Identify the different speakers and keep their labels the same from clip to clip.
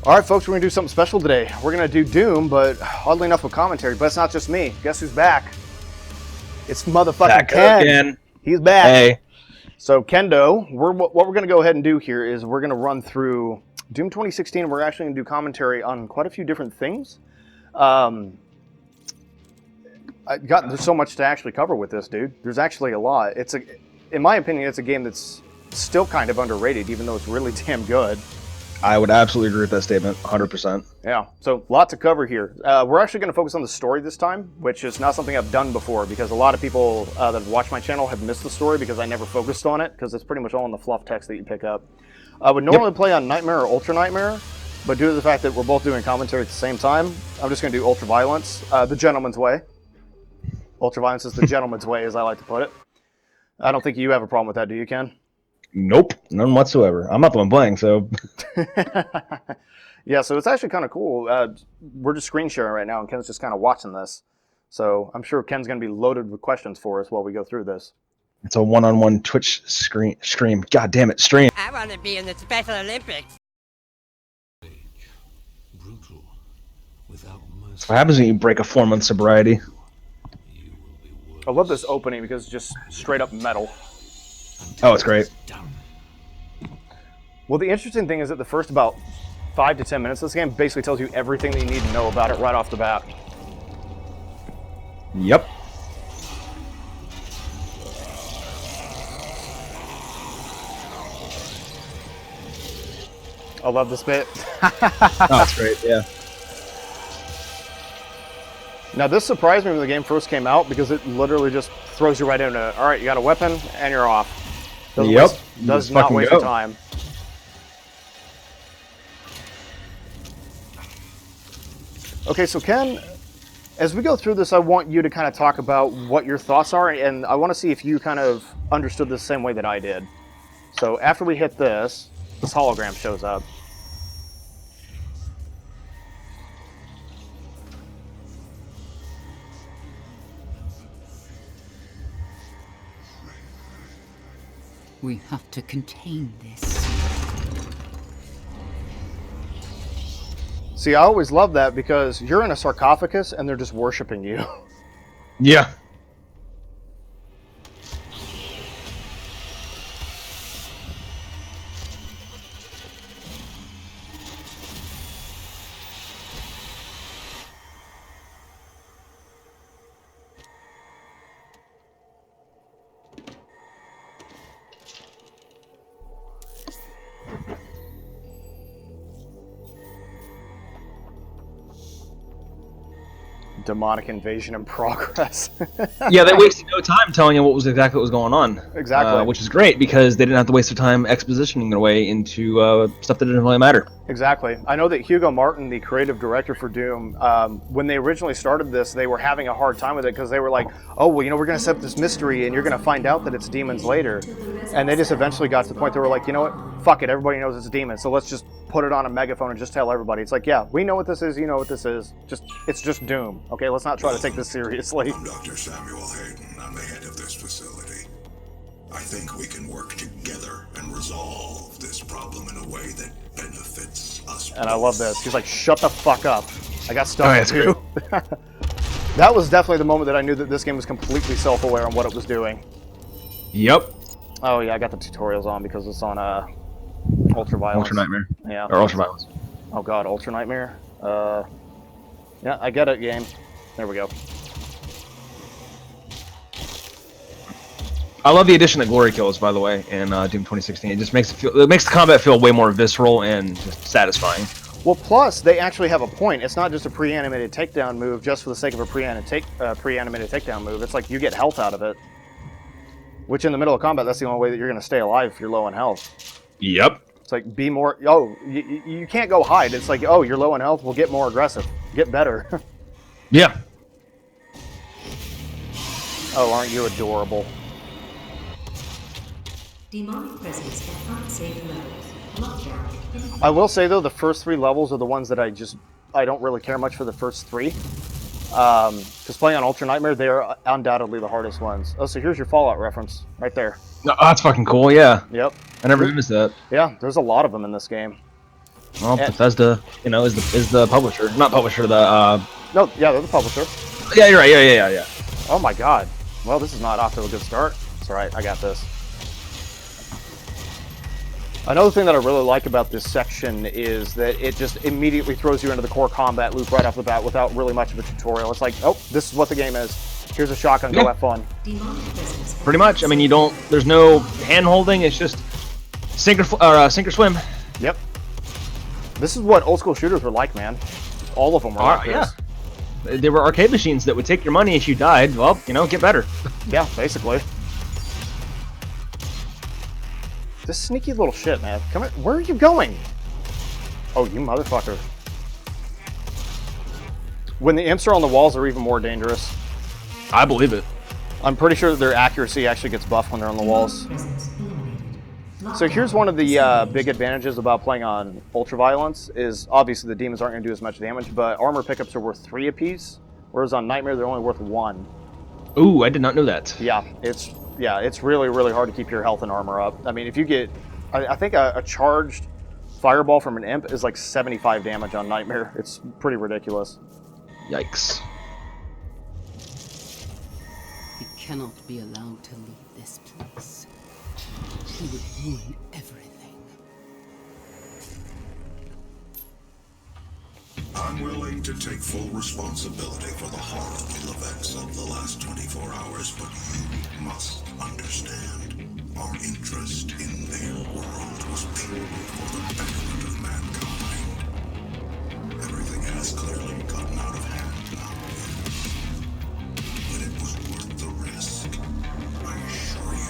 Speaker 1: All right, folks, we're going to do something special today. We're going to do Doom, but oddly enough with commentary. But it's not just me. Guess who's back? It's motherfucking
Speaker 2: Back
Speaker 1: Ken.
Speaker 2: again.
Speaker 1: He's back.
Speaker 2: Hey.
Speaker 1: So, Kendo, what we're going to go ahead and do here is we're going to run through Doom 2016. We're actually going to do commentary on quite a few different things. There's so much to actually cover with this, dude. There's actually a lot. In my opinion, it's a game that's still kind of underrated, even though it's really damn good.
Speaker 2: I would absolutely agree with that statement, 100%.
Speaker 1: Yeah, so a lot to cover here. We're actually going to focus on the story this time, which is not something I've done before because a lot of people that have watched my channel have missed the story because I never focused on it because it's pretty much all in the fluff text that you pick up. I would normally play on Nightmare or Ultra Nightmare, but due to the fact that we're both doing commentary at the same time, I'm just going to do Ultra Violence, the gentleman's way. Ultra Violence is the gentleman's way, as I like to put it. I don't think you have a problem with that, do you, Ken?
Speaker 2: Nope, none whatsoever. I'm not the one playing, so...
Speaker 1: Yeah, so it's actually kind of cool. We're just screen sharing right now, and Ken's just kind of watching this. So I'm sure Ken's going to be loaded with questions for us while we go through this.
Speaker 2: It's a one-on-one Twitch stream. God damn it, stream.
Speaker 3: I want to be in the Special Olympics.
Speaker 4: Brutal, without mercy.
Speaker 2: What happens when you break a 4-month sobriety?
Speaker 1: I love this opening because it's just straight up metal.
Speaker 2: Oh, it's great.
Speaker 1: Well, the interesting thing is that the first about 5 to 10 minutes of this game basically tells you everything that you need to know about it right off the bat.
Speaker 2: Yep.
Speaker 1: I love this bit.
Speaker 2: Oh, it's great, yeah.
Speaker 1: Now, this surprised me when the game first came out because it literally just throws you right into it. All right, you got a weapon, and you're off. Does not waste your time. Okay, so Ken, as we go through this, I want you to kind of talk about what your thoughts are, and I want to see if you kind of understood this the same way that I did. So after we hit this hologram shows up.
Speaker 5: We have to contain this.
Speaker 1: See, I always love that because you're in a sarcophagus and they're just worshiping you.
Speaker 2: Yeah.
Speaker 1: Demonic invasion in progress.
Speaker 2: Yeah, they wasted no time telling you what was going on.
Speaker 1: Exactly.
Speaker 2: Which is great because they didn't have to waste their time expositioning their way into stuff that didn't really matter.
Speaker 1: Exactly. I know that Hugo Martin, the creative director for Doom, when they originally started this, they were having a hard time with it because they were like, oh, well, we're going to set up this mystery and you're going to find out that it's demons later. And they just eventually got to the point they were like, you know what? Fuck it. Everybody knows it's demons. So let's just put it on a megaphone and just tell everybody. It's like, yeah, we know what this is. You know what this is. It's just Doom. Okay, let's not try to take this seriously.
Speaker 4: I'm Dr. Samuel Hayden. I'm the head of this facility. I think we can work together and resolve this problem in a way that benefits us both.
Speaker 1: And I love this. He's like, shut the fuck up. I got stuff
Speaker 2: Oh,
Speaker 1: to
Speaker 2: that's
Speaker 1: do. That was definitely the moment that I knew that this game was completely self-aware on what it was doing.
Speaker 2: Yep.
Speaker 1: Oh yeah, I got the tutorials on because it's on Ultra Violence.
Speaker 2: Ultra Nightmare.
Speaker 1: Yeah.
Speaker 2: Or Ultra Violence.
Speaker 1: Oh god, Ultra Nightmare. Yeah, I get it, game. There we go.
Speaker 2: I love the addition of glory kills, by the way, in Doom 2016. It just makes it makes the combat feel way more visceral and just satisfying.
Speaker 1: Well, plus they actually have a point. It's not just a pre-animated takedown move just for the sake of a pre-animated takedown move. It's like you get health out of it. Which in the middle of combat, that's the only way that you're going to stay alive if you're low on health.
Speaker 2: Yep.
Speaker 1: It's like, be more... Oh, you can't go hide. It's like, oh, you're low on health, well, get more aggressive. Get better.
Speaker 2: Yeah.
Speaker 1: Oh, aren't you adorable?
Speaker 6: Demonic presence at unsafe levels. Lockdown.
Speaker 1: I will say, though, the first 3 levels are the ones that I don't really care much for the first 3. Because playing on Ultra Nightmare, they are undoubtedly the hardest ones. Oh, so here's your Fallout reference, right there.
Speaker 2: Oh, that's fucking cool, yeah.
Speaker 1: Yep.
Speaker 2: I never noticed that.
Speaker 1: Yeah, there's a lot of them in this game.
Speaker 2: Well,
Speaker 1: And-
Speaker 2: Bethesda, is the publisher, not publisher.
Speaker 1: No, yeah, they're the publisher.
Speaker 2: Yeah, you're right. Yeah.
Speaker 1: Oh my god. Well, this is not off to a good start. It's alright, I got this. Another thing that I really like about this section is that it just immediately throws you into the core combat loop right off the bat without really much of a tutorial. It's like, oh, this is what the game is. Here's a shotgun, go
Speaker 2: Yeah.
Speaker 1: have fun.
Speaker 6: Demonic presence.
Speaker 2: Pretty much. I mean, there's no hand holding. It's just sink or swim.
Speaker 1: Yep. This is what old school shooters were like, man. All of them were like this.
Speaker 2: Yeah. There were arcade machines that would take your money if you died. Well, get better.
Speaker 1: Yeah, basically. This sneaky little shit, man. Come here. Where are you going? Oh, you motherfucker. When the imps are on the walls, they're even more dangerous.
Speaker 2: I believe it.
Speaker 1: I'm pretty sure their accuracy actually gets buffed when they're on the walls.
Speaker 6: Presence eliminated.
Speaker 1: So here's one of the big advantages about playing on Ultraviolence is obviously the demons aren't going to do as much damage, but armor pickups are worth 3 apiece, whereas on Nightmare they're only worth 1.
Speaker 2: Ooh, I did not know that.
Speaker 1: Yeah, it's really, really hard to keep your health and armor up. I mean, if you get, I think a charged fireball from an imp is like 75 damage on Nightmare. It's pretty ridiculous.
Speaker 2: Yikes.
Speaker 5: He cannot be allowed to leave this place. He would ruin everything.
Speaker 4: I'm willing to take full responsibility for the horrible events of the last 24 hours, but you must understand. Our interest in their world was purely for the betterment of mankind. Everything has clearly gotten out of hand now, yes. But it was worth the risk, I assure you.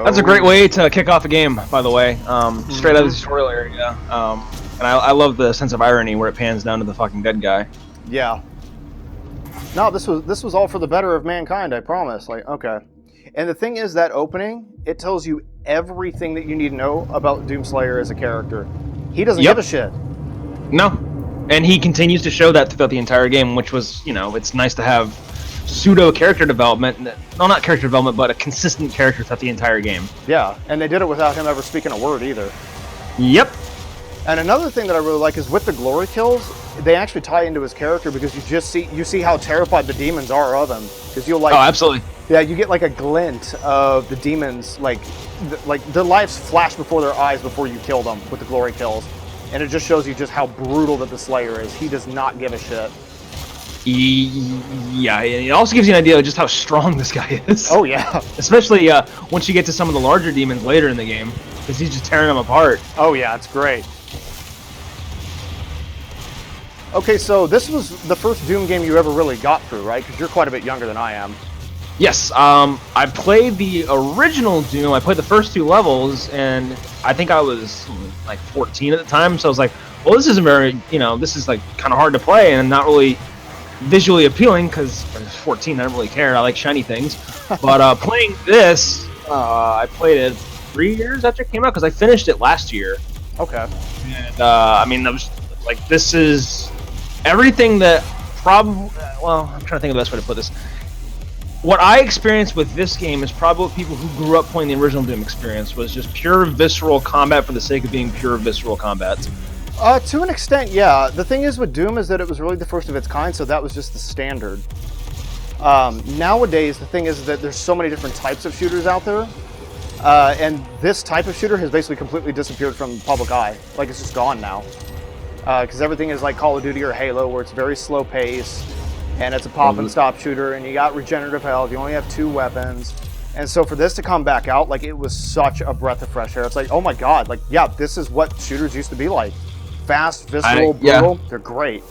Speaker 2: That's a great way to kick off a game, by the way. Straight out of the tutorial area. And I love the sense of irony where it pans down to the fucking dead guy.
Speaker 1: Yeah. No, this was all for the better of mankind, I promise. Like, okay. And the thing is, that opening, it tells you everything that you need to know about Doomslayer as a character. He doesn't
Speaker 2: Yep.
Speaker 1: give a shit.
Speaker 2: No. And he continues to show that throughout the entire game, which was, it's nice to have pseudo character development. No, not character development, but a consistent character throughout the entire game.
Speaker 1: Yeah, and they did it without him ever speaking a word either.
Speaker 2: Yep.
Speaker 1: And another thing that I really like is with the glory kills, they actually tie into his character because you see how terrified the demons are of him. Because you'll
Speaker 2: Oh, absolutely.
Speaker 1: yeah, you get like a glint of the demons, like their lives flash before their eyes before you kill them with the glory kills, and it just shows you just how brutal that the Slayer is. He does not give a shit.
Speaker 2: Yeah, it also gives you an idea of just how strong this guy is.
Speaker 1: Oh yeah.
Speaker 2: Especially once you get to some of the larger demons later in the game, because he's just tearing them apart.
Speaker 1: Oh yeah, it's great. Okay, so this was the first Doom game you ever really got through, right? Because you're quite a bit younger than I am.
Speaker 2: Yes, I played the original Doom. I played the first 2 levels, and I think I was like 14 at the time. So I was like, well, this isn't very, this is like kind of hard to play and not really visually appealing because I was 14. I didn't really care. I like shiny things. But playing this, I played it 3 years after it came out because I finished it last year.
Speaker 1: Okay.
Speaker 2: And I mean, I was like, this is everything that probably. Well, I'm trying to think of the best way to put this. What I experienced with this game is probably what people who grew up playing the original Doom experience was just pure visceral combat for the sake of being pure visceral combat.
Speaker 1: To an extent, yeah. The thing is with Doom is that it was really the first of its kind, so that was just the standard. Nowadays, the thing is that there's so many different types of shooters out there, and this type of shooter has basically completely disappeared from the public eye. Like, it's just gone now. Because everything is like Call of Duty or Halo, where it's very slow pace, and it's a pop and stop shooter, and you got regenerative health, you only have 2 weapons. And so for this to come back out, like, it was such a breath of fresh air. It's like, oh my god, like, yeah, this is what shooters used to be like. Fast, visceral, brutal, they're great.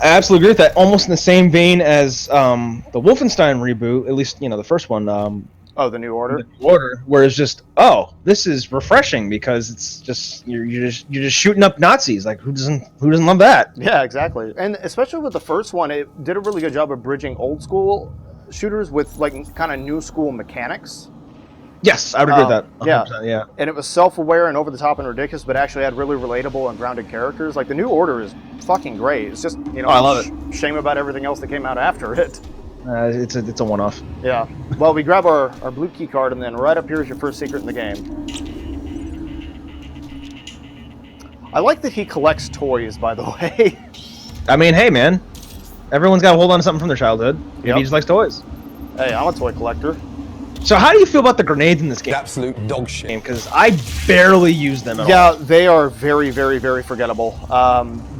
Speaker 2: I absolutely agree with that. Almost in the same vein as the Wolfenstein reboot, at least the first one.
Speaker 1: Oh, the New Order.
Speaker 2: The New Order, where it's just, oh, this is refreshing because it's just you're just shooting up Nazis. Like who doesn't love that?
Speaker 1: Yeah, exactly. And especially with the first one, it did a really good job of bridging old school shooters with like kind of new school mechanics.
Speaker 2: Yes, I would agree with that.
Speaker 1: Yeah.
Speaker 2: 100%, yeah.
Speaker 1: And it was self-aware and over the top and ridiculous, but actually had really relatable and grounded characters. Like the New Order is fucking great. It's just
Speaker 2: I love
Speaker 1: shame about everything else that came out after it.
Speaker 2: It's a one-off.
Speaker 1: Yeah. Well, we grab our blue key card, and then right up here is your first secret in the game. I like that he collects toys, by the way.
Speaker 2: I mean, hey, man. Everyone's got to hold on to something from their childhood. Maybe
Speaker 1: Yep.
Speaker 2: he just likes toys.
Speaker 1: Hey, I'm a toy collector.
Speaker 2: So how do you feel about the grenades in this game?
Speaker 7: Absolute dog shit.
Speaker 2: Because I barely use them at all.
Speaker 1: Yeah, they are very, very, very forgettable.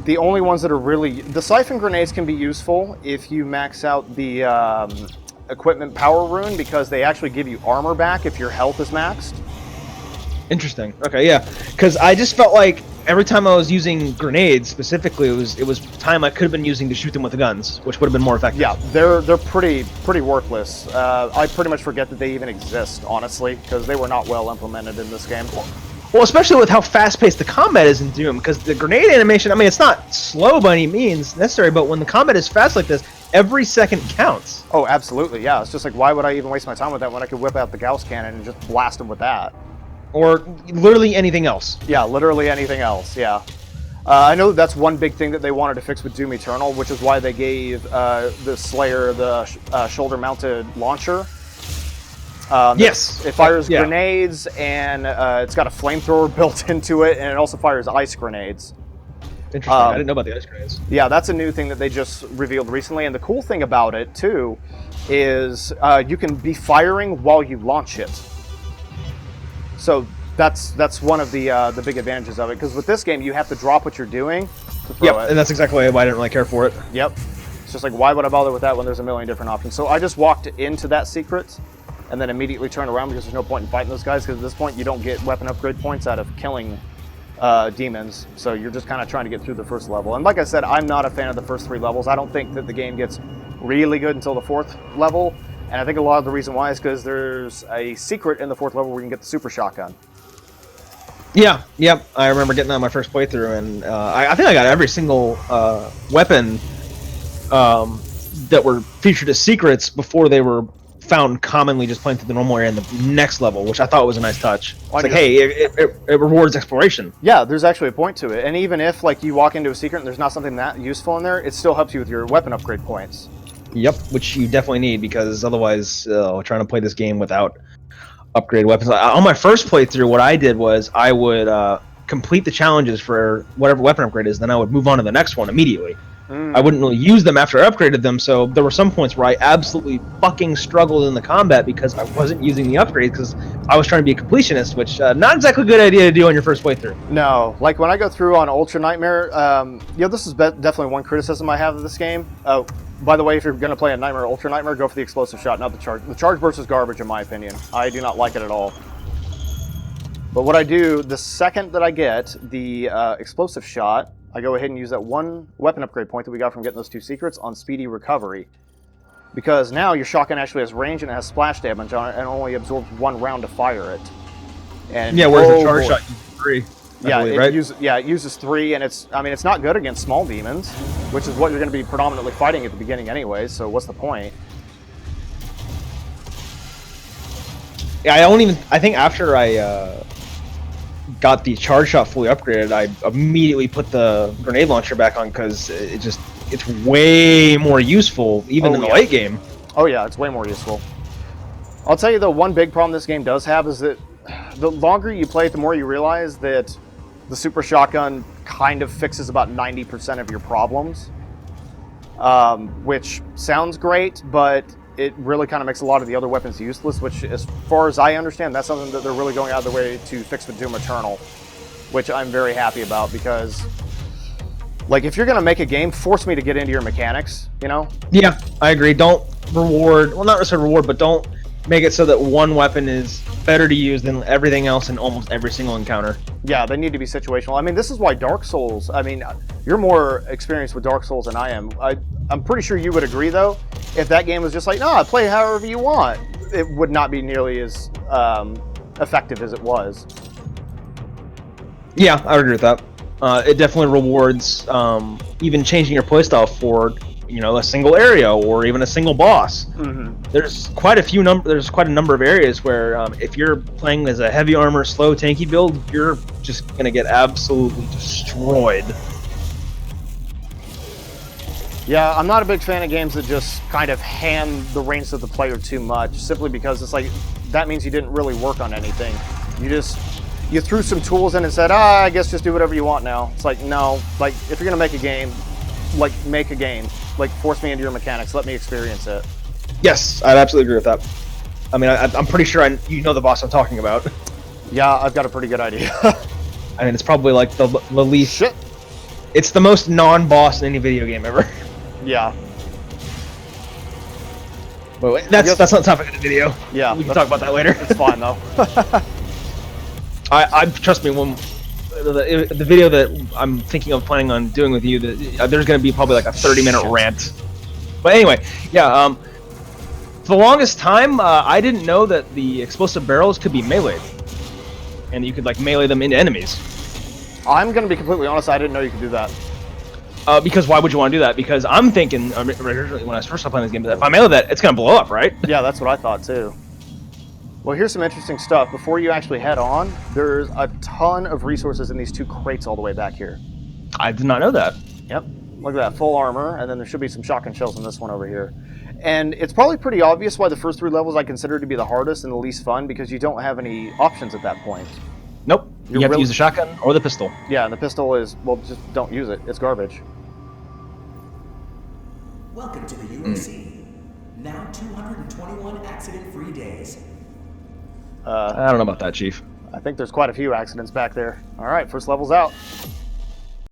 Speaker 1: The only ones that are really... The siphon grenades can be useful if you max out the equipment power rune, because they actually give you armor back if your health is maxed.
Speaker 2: Interesting. Okay, yeah. Because I just felt like every time I was using grenades, specifically, it was time I could have been using to shoot them with the guns, which would have been more effective.
Speaker 1: Yeah, they're pretty worthless. I pretty much forget that they even exist, honestly, because they were not well implemented in this game.
Speaker 2: Well, especially with how fast-paced the combat is in Doom, because the grenade animation, I mean, it's not slow by any means necessary, but when the combat is fast like this, every second counts.
Speaker 1: Oh, absolutely, yeah. It's just like, why would I even waste my time with that when I could whip out the Gauss cannon and just blast them with that?
Speaker 2: Or literally anything else.
Speaker 1: Yeah, literally anything else, yeah. I know that's one big thing that they wanted to fix with Doom Eternal, which is why they gave the Slayer the shoulder-mounted launcher.
Speaker 2: Yes.
Speaker 1: It fires
Speaker 2: Yeah.
Speaker 1: grenades, and it's got a flamethrower built into it, and it also fires ice grenades.
Speaker 2: Interesting. I didn't know about the ice grenades.
Speaker 1: Yeah, that's a new thing that they just revealed recently, and the cool thing about it, too, is you can be firing while you launch it. So that's one of the big advantages of it, because with this game, you have to drop what you're doing to throw it.
Speaker 2: And that's exactly why I didn't really care for it.
Speaker 1: Yep. It's just like, why would I bother with that when there's a million different options? So I just walked into that secret, and then immediately turned around, because there's no point in fighting those guys, because at this point, you don't get weapon upgrade points out of killing demons, so you're just kind of trying to get through the first level. And like I said, I'm not a fan of the first 3 levels. I don't think that the game gets really good until the 4th level, and I think a lot of the reason why is because there's a secret in the 4th level where you can get the super shotgun.
Speaker 2: Yeah, yep. I remember getting that on my first playthrough, and I think I got every single weapon that were featured as secrets before they were found commonly just playing through the normal area in the next level, which I thought was a nice touch. It's like, hey, it rewards exploration.
Speaker 1: Yeah, there's actually a point to it, and even if like you walk into a secret and there's not something that useful in there, it still helps you with your weapon upgrade points.
Speaker 2: Yep, which you definitely need, because otherwise, trying to play this game without upgrade weapons. On my first playthrough, what I did was I would complete the challenges for whatever weapon upgrade is, then I would move on to the next one immediately. I wouldn't really use them after I upgraded them, so there were some points where I absolutely fucking struggled in the combat because I wasn't using the upgrades because I was trying to be a completionist, which not exactly a good idea to do on your first playthrough.
Speaker 1: No, like when I go through on Ultra Nightmare, this is definitely one criticism I have of this game. By the way, if you're going to play a Nightmare Ultra Nightmare, go for the explosive shot, not the charge. The charge burst is garbage in my opinion. I do not like it at all. But what I do, the second that I get the explosive shot, I go ahead and use that one weapon upgrade point that we got from getting those 2 secrets on Speedy Recovery. Because now your shotgun actually has range and it has splash damage on it and only absorbs 1 round to fire it. And
Speaker 2: yeah, whereas the charge shot uses 3.
Speaker 1: It uses 3, and it's not good against small demons, which is what you're going to be predominantly fighting at the beginning anyway, so what's the point?
Speaker 2: Yeah, I think after I got the charge shot fully upgraded, I immediately put the grenade launcher back on because it's way more useful even in the late game.
Speaker 1: Oh yeah, it's way more useful. I'll tell you though, one big problem this game does have is that the longer you play it, the more you realize that the super shotgun kind of fixes about 90% of your problems, which sounds great, but it really kind of makes a lot of the other weapons useless, which, as far as I understand, that's something that they're really going out of their way to fix with Doom Eternal, which I'm very happy about, because, like, if you're going to make a game, force me to get into your mechanics, you know?
Speaker 2: Yeah, I agree. Don't reward, well, not necessarily reward, but don't make it so that one weapon is better to use than everything else in almost every single encounter.
Speaker 1: Yeah, they need to be situational. I mean, this is why Dark Souls, you're more experienced with Dark Souls than I am. I'm pretty sure you would agree, though, if that game was just like, no, play however you want, it would not be nearly as effective as it was.
Speaker 2: Yeah, I would agree with that. It definitely rewards even changing your playstyle for a single area or even a single boss. There's quite a number of areas where if you're playing as a heavy armor, slow, tanky build, you're just gonna get absolutely destroyed.
Speaker 1: Yeah, I'm not a big fan of games that just kind of hand the reins to the player too much, simply because it's like that means you didn't really work on anything. You threw some tools in and said, I guess just do whatever you want now. It's like, no, like if you're gonna make a game, like make a game, like force me into your mechanics, let me experience it.
Speaker 2: Yes, I'd absolutely agree with that. I mean, I'm pretty sure you know the boss I'm talking about.
Speaker 1: Yeah, I've got a pretty good idea.
Speaker 2: I mean, it's probably like the least.
Speaker 1: Shit.
Speaker 2: It's the most non-boss in any video game ever.
Speaker 1: Yeah.
Speaker 2: Wait, that's not the topic of the video.
Speaker 1: Yeah,
Speaker 2: we can talk about that later.
Speaker 1: It's fine though.
Speaker 2: I trust me, when the video that I'm thinking of planning on doing with you, there's going to be probably like a 30-minute rant. But anyway, yeah. For the longest time, I didn't know that the explosive barrels could be meleeed, and you could like melee them into enemies.
Speaker 1: I'm gonna be completely honest. I didn't know you could do that.
Speaker 2: Because why would you want to do that? Because I'm thinking originally when I first started playing this game, that if I melee that, it's going to blow up, right?
Speaker 1: Yeah, that's what I thought too. Well, here's some interesting stuff. Before you actually head on, there's a ton of resources in these 2 crates all the way back here.
Speaker 2: I did not know that.
Speaker 1: Yep. Look at that, full armor, and then there should be some shotgun shells in this one over here. And it's probably pretty obvious why the first 3 levels I consider to be the hardest and the least fun, because you don't have any options at that point.
Speaker 2: Nope. You have to use the shotgun or the pistol.
Speaker 1: Yeah, and the pistol is, well, just don't use it. It's garbage.
Speaker 7: Welcome to the UAC. Now 221 accident-free days.
Speaker 2: I don't know about that, Chief.
Speaker 1: I think there's quite a few accidents back there. All right, first level's out.